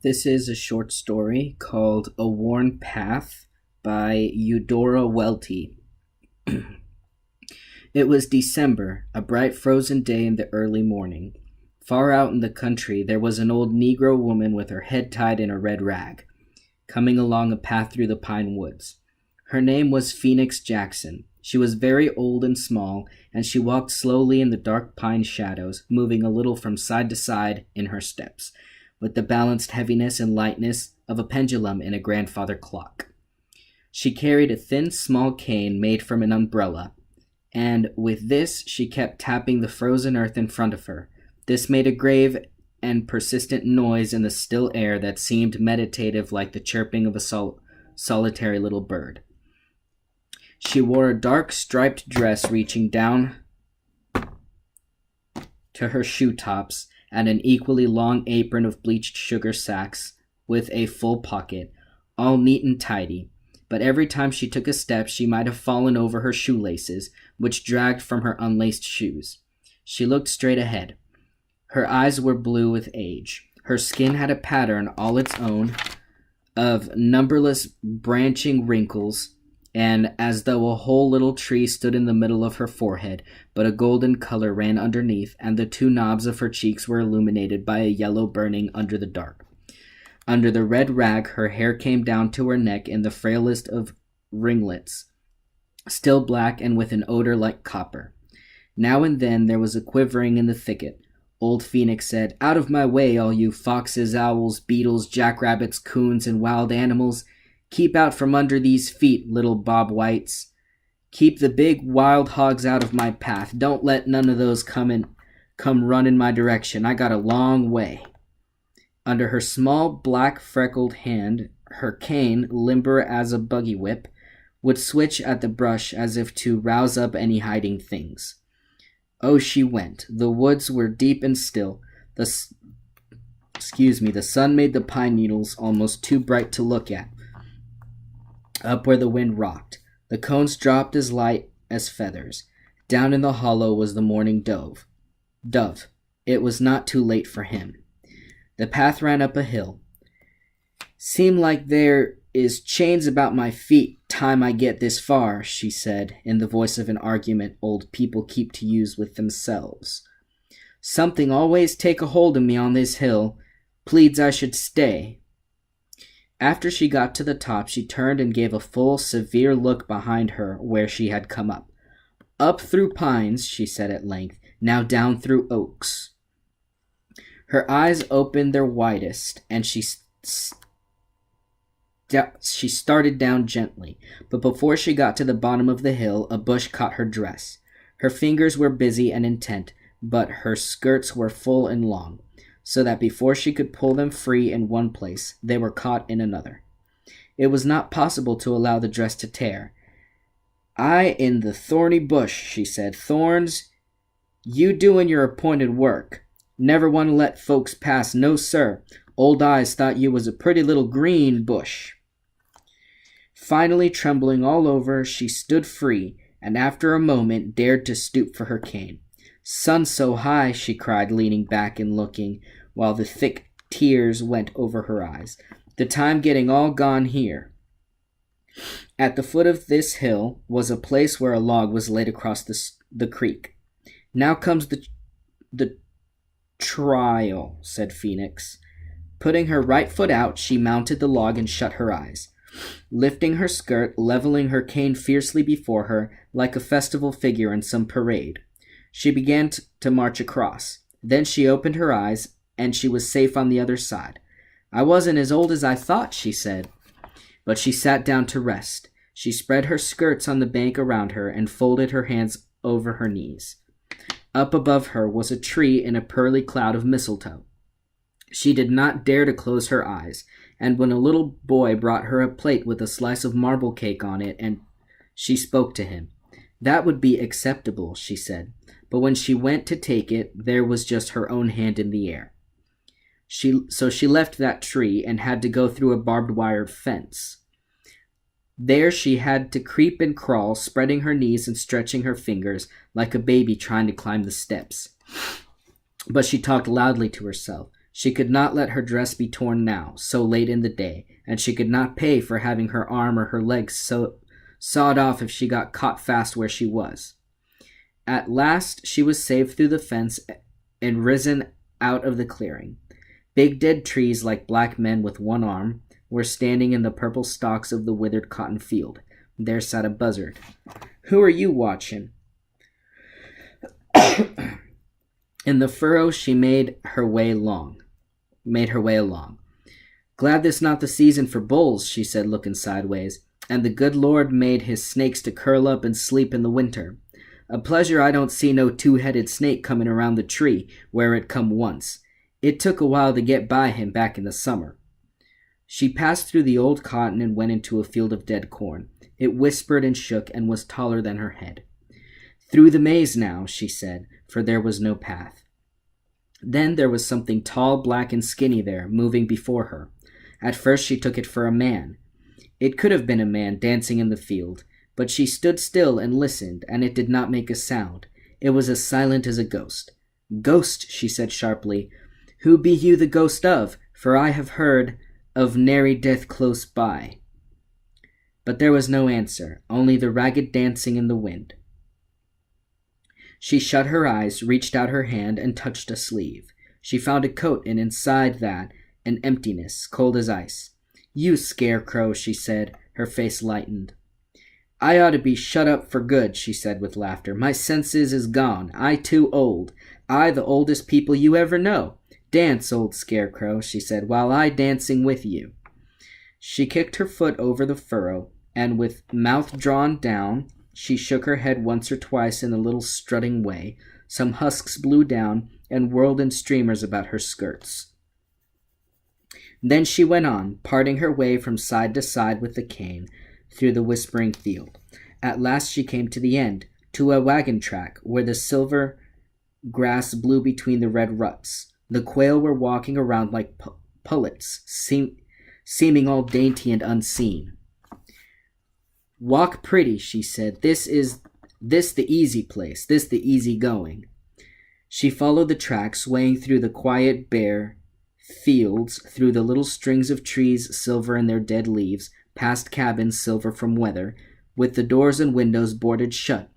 This is a short story called A Worn Path by Eudora Welty. It was December, a bright frozen day in the early morning. Far out in the country, there was an old Negro woman with her head tied in a red rag, coming along a path through the pine woods. Her name was Phoenix Jackson. She was very old and small, and she walked slowly in the dark pine shadows, moving a little from side to side in her steps, with the balanced heaviness and lightness of a pendulum in a grandfather clock. She carried a thin, small cane made from an umbrella, and with this she kept tapping the frozen earth in front of her. This made a grave and persistent noise in the still air that seemed meditative, like the chirping of a solitary little bird. She wore a dark striped dress reaching down to her shoe tops, and an equally long apron of bleached sugar sacks with a full pocket, all neat and tidy. But every time she took a step, she might have fallen over her shoelaces, which dragged from her unlaced shoes. She looked straight ahead. Her eyes were blue with age. Her skin had a pattern all its own of numberless branching wrinkles, and as though a whole little tree stood in the middle of her forehead, but a golden color ran underneath, and the two knobs of her cheeks were illuminated by a yellow burning under the dark. Under the red rag, her hair came down to her neck in the frailest of ringlets, still black and with an odor like copper. Now and then there was a quivering in the thicket. Old Phoenix said, "Out of my way, all you foxes, owls, beetles, jackrabbits, coons, and wild animals. Keep out from under these feet, little bob whites. Keep the big wild hogs out of my path. Don't let none of those come run in my direction. I got a long way." Under her small, black, freckled hand, her cane, limber as a buggy whip, would switch at the brush as if to rouse up any hiding things. Oh, she went. The woods were deep and still. The sun made the pine needles almost too bright to look at. Up where the wind rocked, the cones dropped as light as feathers. Down in the hollow was the mourning dove. It was not too late for him. The path ran up a hill. "Seem like there is chains about my feet time I get this far," she said, in the voice of an argument old people keep to use with themselves. "Something always take a hold of me on this hill. Pleads I should stay." After she got to the top, she turned and gave a full, severe look behind her where she had come up. "Up through pines," she said at length, "now down through oaks." Her eyes opened their widest, and she started down gently, but before she got to the bottom of the hill, a bush caught her dress. Her fingers were busy and intent, but her skirts were full and long, so that before she could pull them free in one place, they were caught in another. It was not possible to allow the dress to tear. "I in the thorny bush," she said. "Thorns, you doing your appointed work. Never want to let folks pass, no sir. Old eyes thought you was a pretty little green bush." Finally, trembling all over, she stood free, and after a moment dared to stoop for her cane. "Sun so high," she cried, leaning back and looking, while the thick tears went over her eyes. "The time getting all gone here." At the foot of this hill was a place where a log was laid across the creek. "Now comes the trial," said Phoenix. Putting her right foot out, she mounted the log and shut her eyes. Lifting her skirt, leveling her cane fiercely before her, like a festival figure in some parade, she began to march across. Then she opened her eyes, and she was safe on the other side. "I wasn't as old as I thought," she said. But she sat down to rest. She spread her skirts on the bank around her and folded her hands over her knees. Up above her was a tree in a pearly cloud of mistletoe. She did not dare to close her eyes, and when a little boy brought her a plate with a slice of marble cake on it, and she spoke to him, that would be acceptable, she said. But when she went to take it, there was just her own hand in the air. So she left that tree and had to go through a barbed wire fence. There she had to creep and crawl, spreading her knees and stretching her fingers like a baby trying to climb the steps. But she talked loudly to herself. She could not let her dress be torn now, so late in the day, and she could not pay for having her arm or her leg sawed off if she got caught fast where she was. At last she was saved through the fence and risen out of the clearing. Big dead trees like black men with one arm were standing in the purple stalks of the withered cotton field. There sat a buzzard. "Who are you watching?" In the furrow she made her way along. "Glad this not the season for bulls," she said, looking sideways, "and the good Lord made his snakes to curl up and sleep in the winter. A pleasure I don't see no two-headed snake coming around the tree where it come once. It took a while to get by him back in the summer." She passed through the old cotton and went into a field of dead corn. It whispered and shook and was taller than her head. "Through the maize now," she said, for there was no path. Then there was something tall, black, and skinny there, moving before her. At first she took it for a man. It could have been a man dancing in the field, but she stood still and listened, and it did not make a sound. It was as silent as a ghost. "Ghost," she said sharply, "who be you the ghost of? For I have heard of nary death close by." But there was no answer, only the ragged dancing in the wind. She shut her eyes, reached out her hand, and touched a sleeve. She found a coat, and inside that, an emptiness, cold as ice. "You scarecrow," she said. Her face lightened. "I ought to be shut up for good," she said with laughter. "My senses is gone. I too old. I the oldest people you ever know. Dance, old scarecrow," she said, "while I dancing with you." She kicked her foot over the furrow, and with mouth drawn down, she shook her head once or twice in a little strutting way. Some husks blew down and whirled in streamers about her skirts. Then she went on, parting her way from side to side with the cane, through the whispering field. At last she came to the end, to a wagon track, where the silver grass blew between the red ruts. The quail were walking around like pullets, seeming all dainty and unseen. "Walk pretty," she said. This the easy place, this the easy going." She followed the track, swaying through the quiet, bare fields, through the little strings of trees, silver in their dead leaves, past cabins, silver from weather, with the doors and windows boarded shut,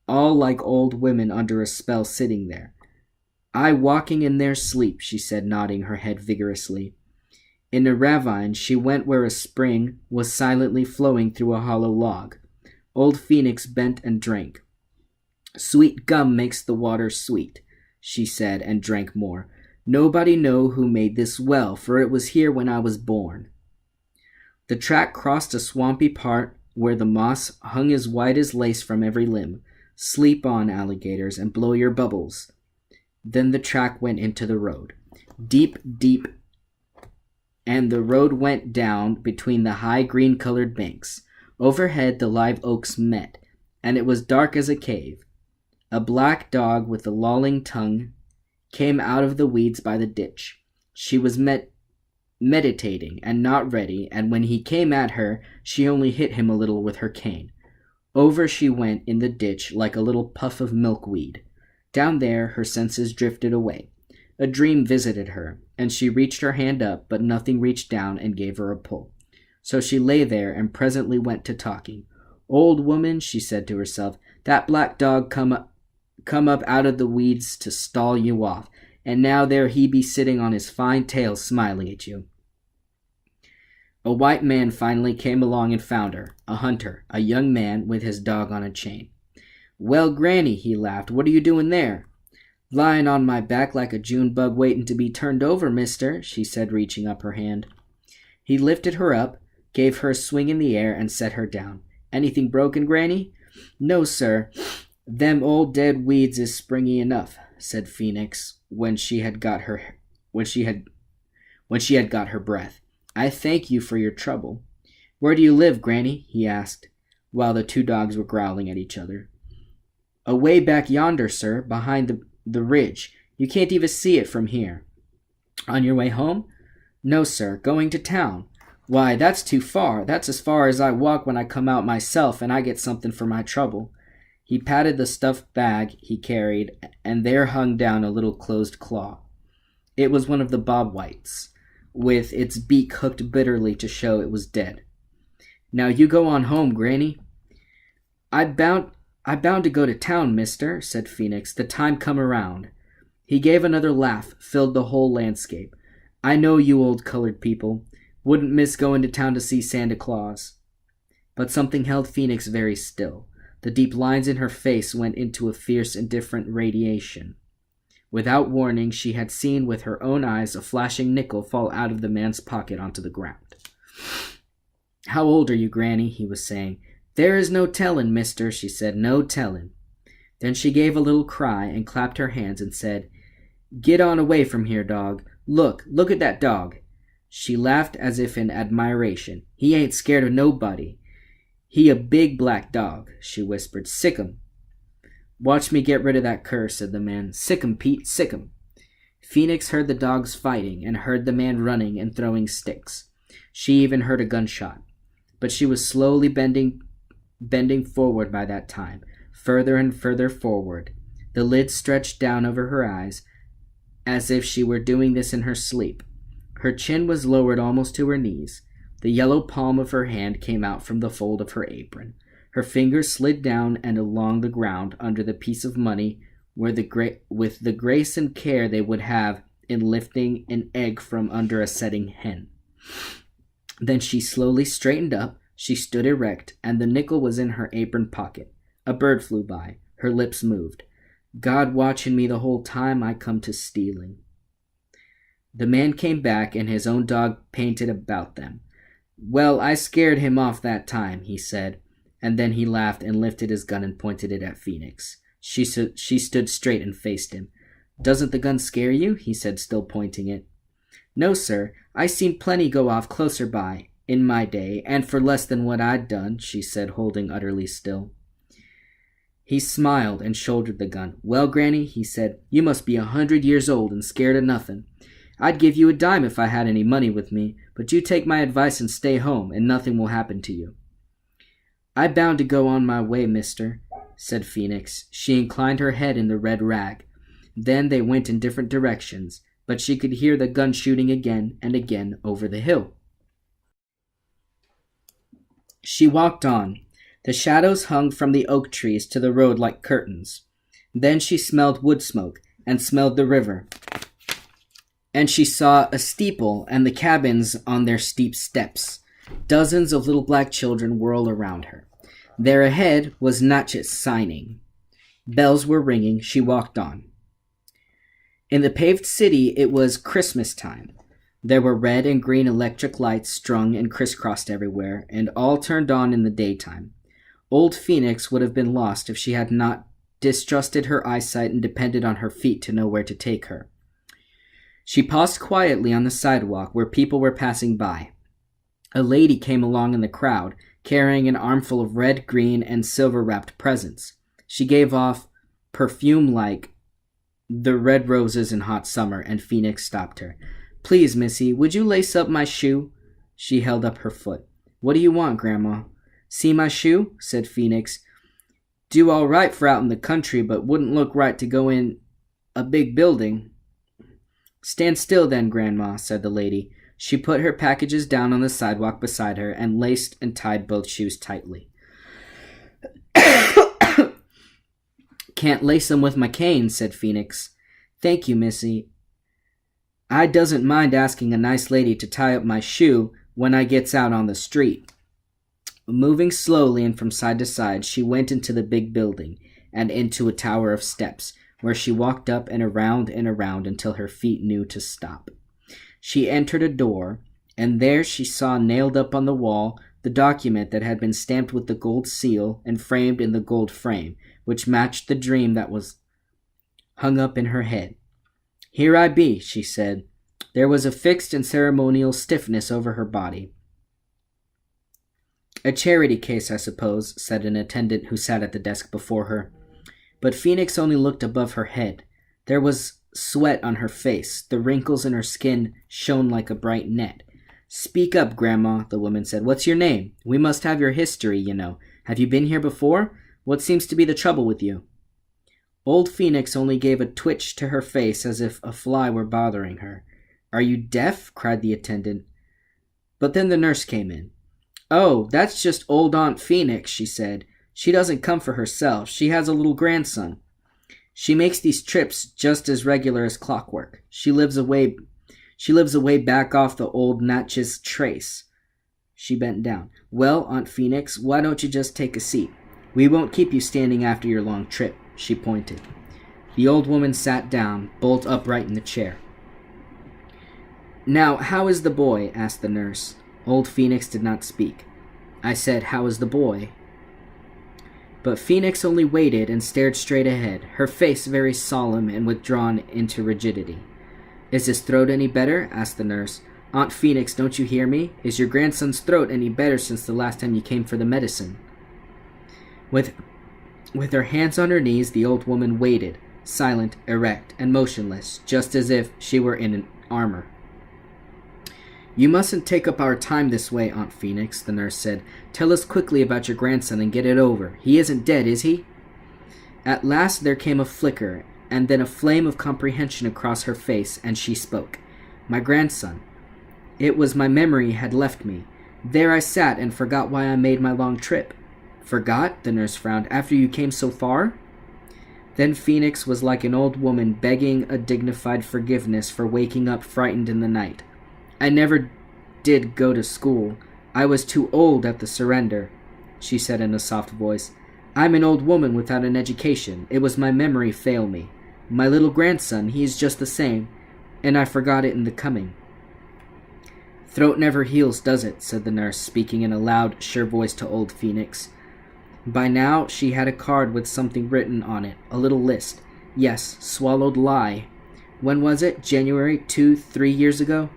all like old women under a spell sitting there. "I walking in their sleep," she said, nodding her head vigorously. In a ravine she went where a spring was silently flowing through a hollow log. Old Phoenix bent and drank. "Sweet gum makes the water sweet," she said, and drank more. "Nobody know who made this well, for it was here when I was born." The track crossed a swampy part where the moss hung as white as lace from every limb. "Sleep on, alligators, and blow your bubbles." Then the track went into the road. Deep, deep, and the road went down between the high green-colored banks. Overhead the live oaks met, and it was dark as a cave. A black dog with a lolling tongue came out of the weeds by the ditch. She was meditating and not ready, and when he came at her, she only hit him a little with her cane. Over she went in the ditch like a little puff of milkweed. Down there her senses drifted away. A dream visited her, and she reached her hand up, but nothing reached down and gave her a pull. So she lay there and presently went to talking. "Old woman," she said to herself, "that black dog come up out of the weeds to stall you off, and now there he be sitting on his fine tail smiling at you." A white man finally came along and found her, a hunter, a young man with his dog on a chain. "Well, Granny," he laughed, "what are you doing there?" "Lying on my back like a June bug waiting to be turned over, mister," she said, reaching up her hand. He lifted her up, gave her a swing in the air, and set her down. "Anything broken, Granny?" "No, sir. Them old dead weeds is springy enough," said Phoenix, when she had got her breath. "I thank you for your trouble." "Where do you live, Granny?" he asked, while the two dogs were growling at each other. "Away back yonder, sir, behind the ridge. You can't even see it from here." "On your way home?" "No, sir, going to town." "Why, that's too far. That's as far as I walk when I come out myself, and I get something for my trouble." He patted the stuffed bag he carried, and there hung down a little closed claw. It was one of the bobwhites, with its beak hooked bitterly to show it was dead. "Now you go on home, Granny." I bound to go to town, mister," said Phoenix. "The time come around." He gave another laugh, filled the whole landscape. "I know you old colored people. Wouldn't miss going to town to see Santa Claus." But something held Phoenix very still. The deep lines in her face went into a fierce, indifferent radiation. Without warning, she had seen with her own eyes a flashing nickel fall out of the man's pocket onto the ground. "How old are you, Granny?" he was saying. "There is no tellin', mister," she said, "no tellin'." Then she gave a little cry and clapped her hands and said, "Get on away from here, dog. Look at that dog." She laughed as if in admiration. "He ain't scared of nobody. He a big black dog," she whispered. "Sick 'em." "Watch me get rid of that cur," said the man. "Sick 'em, Pete, sick 'em." Phoenix heard the dogs fighting and heard the man running and throwing sticks. She even heard a gunshot. But she was slowly bending forward by that time, further and further forward. The lids stretched down over her eyes, as if she were doing this in her sleep. Her chin was lowered almost to her knees. The yellow palm of her hand came out from the fold of her apron. Her fingers slid down and along the ground under the piece of money with the grace and care they would have in lifting an egg from under a setting hen. Then she slowly straightened up. She stood erect, and the nickel was in her apron pocket. A bird flew by. Her lips moved. "God watching me the whole time I come to stealing." The man came back, and his own dog painted about them. "Well, I scared him off that time," he said, and then he laughed and lifted his gun and pointed it at Phoenix. She stood straight and faced him. "Doesn't the gun scare you?" he said, still pointing it. "No, sir. I seen plenty go off closer by, in my day, and for less than what I'd done," she said, holding utterly still. He smiled and shouldered the gun. "Well, Granny," he said, "you must be 100 years old and scared of nothing. I'd give you a dime if I had any money with me, but you take my advice and stay home, and nothing will happen to you." "I bound to go on my way, mister," said Phoenix. She inclined her head in the red rag. Then they went in different directions, but she could hear the gun shooting again and again over the hill. She walked on. The shadows hung from the oak trees to the road like curtains. Then she smelled wood smoke and smelled the river. And she saw a steeple and the cabins on their steep steps. Dozens of little black children whirled around her. There ahead was Natchez signing. Bells were ringing. She walked on. In the paved city, it was Christmas time. There were red and green electric lights strung and crisscrossed everywhere, and all turned on in the daytime. Old Phoenix would have been lost if she had not distrusted her eyesight and depended on her feet to know where to take her. She paused quietly on the sidewalk where people were passing by. A lady came along in the crowd, carrying an armful of red, green, and silver-wrapped presents. She gave off perfume like the red roses in hot summer, and Phoenix stopped her. "Please, missy, would you lace up my shoe?" She held up her foot. "What do you want, Grandma?" "See my shoe?" said Phoenix. "Do all right for out in the country, but wouldn't look right to go in a big building." "Stand still then, Grandma," said the lady. She put her packages down on the sidewalk beside her and laced and tied both shoes tightly. "Can't lace them with my cane," said Phoenix. "Thank you, missy. I doesn't mind asking a nice lady to tie up my shoe when I gets out on the street." Moving slowly and from side to side, she went into the big building and into a tower of steps, where she walked up and around until her feet knew to stop. She entered a door, and there she saw nailed up on the wall the document that had been stamped with the gold seal and framed in the gold frame, which matched the dream that was hung up in her head. "Here I be," she said. There was a fixed and ceremonial stiffness over her body. "A charity case, I suppose," said an attendant who sat at the desk before her. But Phoenix only looked above her head. There was sweat on her face. The wrinkles in her skin shone like a bright net. "Speak up, Grandma," the woman said. "What's your name? We must have your history, you know. Have you been here before? What seems to be the trouble with you?" Old Phoenix only gave a twitch to her face as if a fly were bothering her. "Are you deaf?" cried the attendant. But then the nurse came in. "Oh, that's just old Aunt Phoenix," she said. "She doesn't come for herself. She has a little grandson. She makes these trips just as regular as clockwork. She lives away back off the old Natchez Trace." She bent down. "Well, Aunt Phoenix, why don't you just take a seat? We won't keep you standing after your long trip." She pointed. The old woman sat down, bolt upright in the chair. "Now, how is the boy?" asked the nurse. Old Phoenix did not speak. I said, "How is the boy?" But Phoenix only waited and stared straight ahead, her face very solemn and withdrawn into rigidity. "Is his throat any better?" asked the nurse. "Aunt Phoenix, don't you hear me? Is your grandson's throat any better since the last time you came for the medicine?" With her hands on her knees, the old woman waited, silent, erect, and motionless, just as if she were in an armor. "You mustn't take up our time this way, Aunt Phoenix," the nurse said. "Tell us quickly about your grandson and get it over. He isn't dead, is he?" At last there came a flicker, and then a flame of comprehension across her face, and she spoke. "My grandson. It was my memory had left me. There I sat and forgot why I made my long trip." "Forgot?" the nurse frowned. "After you came so far?" Then Phoenix was like an old woman begging a dignified forgiveness for waking up frightened in the night. "I never did go to school. I was too old at the surrender," she said in a soft voice. "I'm an old woman without an education. It was my memory fail me. My little grandson, he is just the same, and I forgot it in the coming." "Throat never heals, does it?" said the nurse, speaking in a loud, sure voice to old Phoenix. By now she had a card with something written on it, a little list. "Yes, swallowed lie. When was it? January 3 years ago?"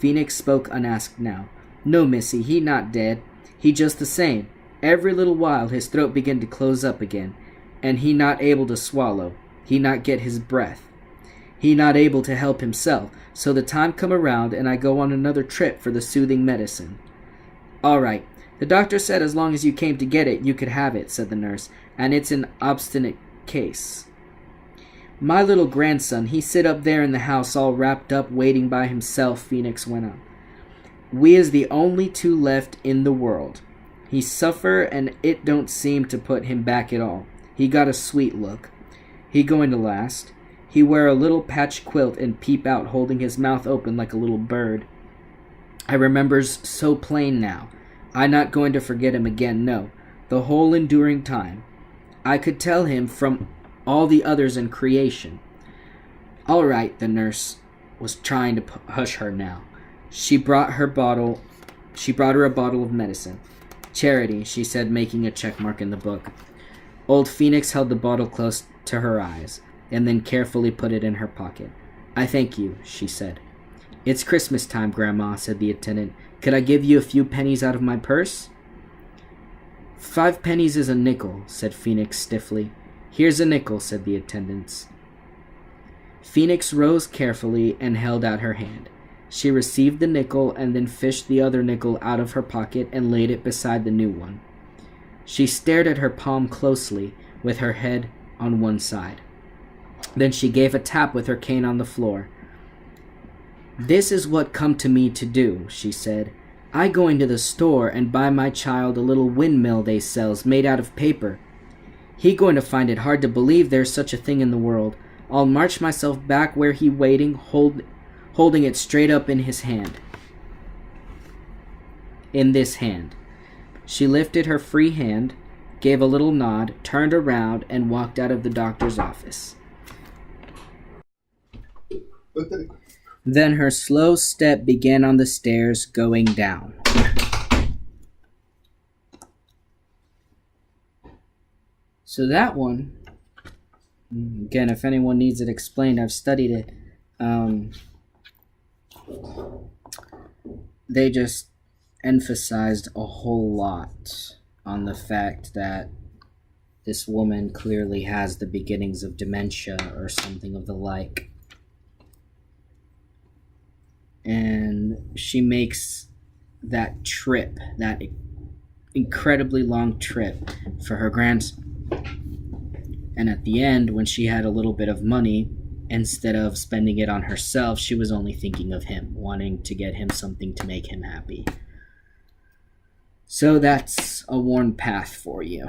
Phoenix spoke unasked now. "No, missy, he not dead. He just the same. Every little while his throat begin to close up again, and he not able to swallow. He not get his breath. He not able to help himself, so the time come around and I go on another trip for the soothing medicine." "All right. The doctor said as long as you came to get it, you could have it," said the nurse, "and it's an obstinate case." "My little grandson, he sit up there in the house all wrapped up waiting by himself," Phoenix went on. "We is the only two left in the world. He suffer and it don't seem to put him back at all. He got a sweet look. He going to last. He wear a little patch quilt and peep out holding his mouth open like a little bird. I remembers so plain now. I not going to forget him again, no. The whole enduring time. I could tell him from all the others in creation." "All right," the nurse was trying to hush her now. She brought her a bottle of medicine. "Charity," she said, making a check mark in the book. Old Phoenix held the bottle close to her eyes, and then carefully put it in her pocket. "I thank you," she said. "It's Christmas time, Grandma," said the attendant. "Could I give you a few pennies out of my purse?" 5 pennies is a nickel," said Phoenix stiffly. "Here's a nickel," said the attendants. Phoenix rose carefully and held out her hand. She received the nickel and then fished the other nickel out of her pocket and laid it beside the new one. She stared at her palm closely, with her head on one side. Then she gave a tap with her cane on the floor. "This is what come to me to do," she said. "I go into the store and buy my child a little windmill they sells made out of paper. He going to find it hard to believe there's such a thing in the world. I'll march myself back where he waiting, holding it straight up in his hand. In this hand." She lifted her free hand, gave a little nod, turned around, and walked out of the doctor's office. Then her slow step began on the stairs going down. So that one, again, if anyone needs it explained, I've studied it. They just emphasized a whole lot on the fact that this woman clearly has the beginnings of dementia or something of the like. And she makes that trip, that incredibly long trip for her grandson. And at the end, when she had a little bit of money, instead of spending it on herself, she was only thinking of him, wanting to get him something to make him happy. So that's a worn path for you.